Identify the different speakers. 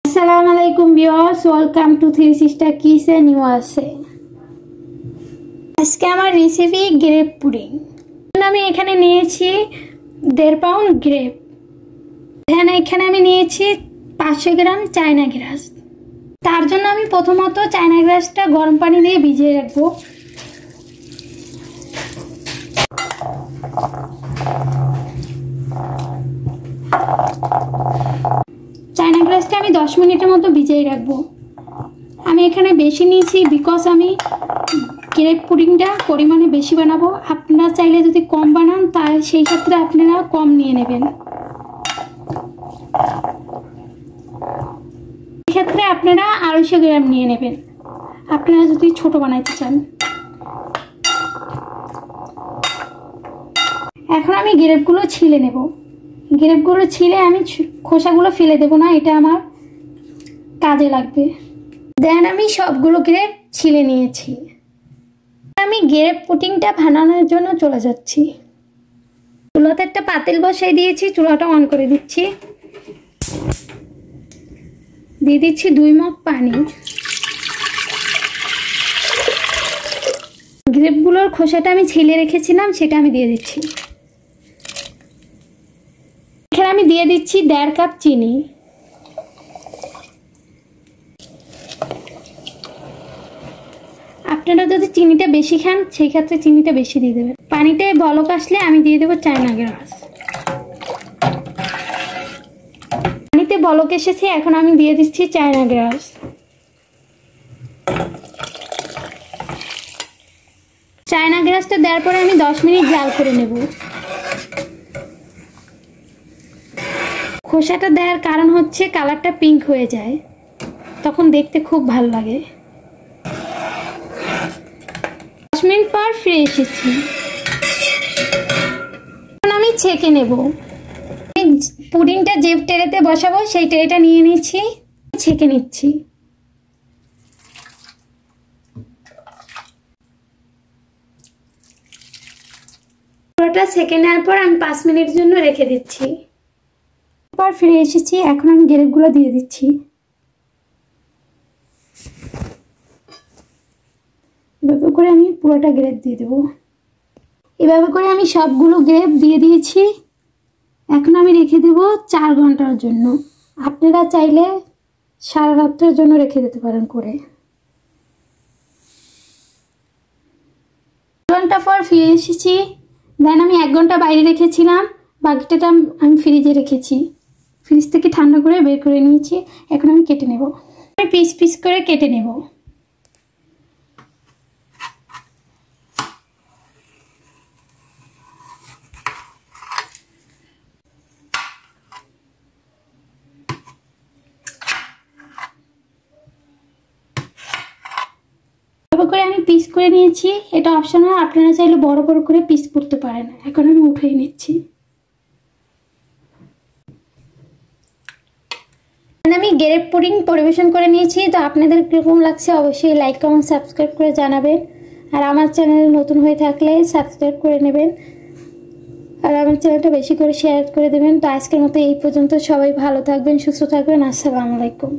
Speaker 1: আসসালামু আলাইকুম viewers, welcome to three sister kitchen USA. আজকে আমার রেসিপি গ্রেপ পুডিং। আমি এখানে নিয়েছি 1.5 পাউন্ড গ্রেপ। এখানে আমি নিয়েছি 500 গ্রাম চায়না গ্রাস। তার জন্য আমি প্রথমত চায়না গ্রাসটা গরম পানি দিয়ে ভিজিয়ে রাখবো। চায়না গ্রাসটা আমি 10 মিনিটের মতো ভিজিয়ে রাখবো। আমি এখানে বেশি নিয়েছি বিকজ আমি গ্রেপ পুডিংটা পরিমাণে বেশি বানাবো। আপনারা চাইলে যদি কম বানান তাহলে সেই ক্ষেত্রে আপনারা কম নিয়ে নেবেন। এক্ষেত্রে আপনারা 250 গ্রাম নিয়ে নেবেন আপনারা যদি ছোট বানাইতে চান। এখন আমি গ্রেপগুলো ছিলে নেব। গ্রেপগুলো ছিলে আমি খোসাগুলো ফেলে দেব না, এটা আমার কাজে লাগবে। দেন আমি সবগুলো গ্রেপ ছিলে নিয়েছি। আমি গ্রেপ পুডিংটা বানানোর জন্য চলে যাচ্ছি। চুলাতে একটা পাতিল বসাই দিয়েছি, চুলাটা অন করে দিচ্ছি। দিয়ে দিচ্ছি 2 মগ পানি। গ্রেপগুলোর খোসাটা আমি ছিলে রেখেছিলাম, সেটা আমি দিয়ে দিচ্ছি। এখানে আমি দিয়ে দিচ্ছি 1.5 কাপ চিনি। আপনারা যদি চিনিটা বেশি খান সেই ক্ষেত্রে চিনিটা বেশি দিয়ে দেবেন। পানিতে বলক আসলে আমি দিয়ে দেবো চায়না গ্রাস। পানিতে বলক এসেছে, এখন আমি দিয়ে দিচ্ছি চায়না গ্রাস। চায়না গ্রাসটা দেওয়ার পরে আমি 10 মিনিট জাল করে নেব। খোসাটা দেওয়ার কারণ হচ্ছে কালারটা পিঙ্ক হয়ে যায়, তখন দেখতে খুব ভালো লাগে। 10 মিনিট পর ফিরে এসেছি। এখন আমি ছেঁকে নেব। পুডিংটা যে ট্রেতে বসাবো সেই ট্রেটা নিয়ে নিচ্ছি, ছেঁকে নিচ্ছি। পুরোটা ছেঁকে নেওয়ার পর আমি 5 মিনিটের জন্য রেখে দিচ্ছি। পর ফিরে এসেছি, এখন আমি গ্রেপগুলো দিয়ে দিচ্ছি। এভাবে করে আমি পুরোটা গ্রেপ দিয়ে দেবো। এভাবে করে আমি সবগুলো গ্রেপ দিয়ে দিয়েছি। এখন আমি রেখে দেব 4 ঘন্টার জন্য। আপনারা চাইলে সারা রাত্রের জন্য রেখে দিতে পারেন করে। 4 ঘন্টা পর ফিরে এসেছি। দেন আমি 1 ঘন্টা বাইরে রেখেছিলাম, বাকিটা আমি ফ্রিজে রেখেছি। ফ্রিজ থেকে ঠান্ডা করে বের করে নিয়েছি। এখন আমি কেটে নেব। আমি পিস পিস করে কেটে নেব। করে আমি পিস করে নিয়েছি। এটা অপশনাল, আপনারা চাইলে বড় বড় করে পিস করতে পারেন। এখন আমি উঠিয়ে নিচ্ছি। আমি গ্রেপ পুডিং পরিবেশন করে নিয়েছি। তো আপনাদের কিরকম লাগছে অবশ্যই লাইক কমেন্ট সাবস্ক্রাইব করে জানাবেন। আর আমার চ্যানেল নতুন হয়ে থাকলে সাবস্ক্রাইব করে নেবেন, আর আমার চ্যানেলটা বেশি করে শেয়ার করে দেবেন। তো আজকের মতো এই পর্যন্ত। সবাই ভালো থাকবেন, সুস্থ থাকবেন। আসসালামু আলাইকুম।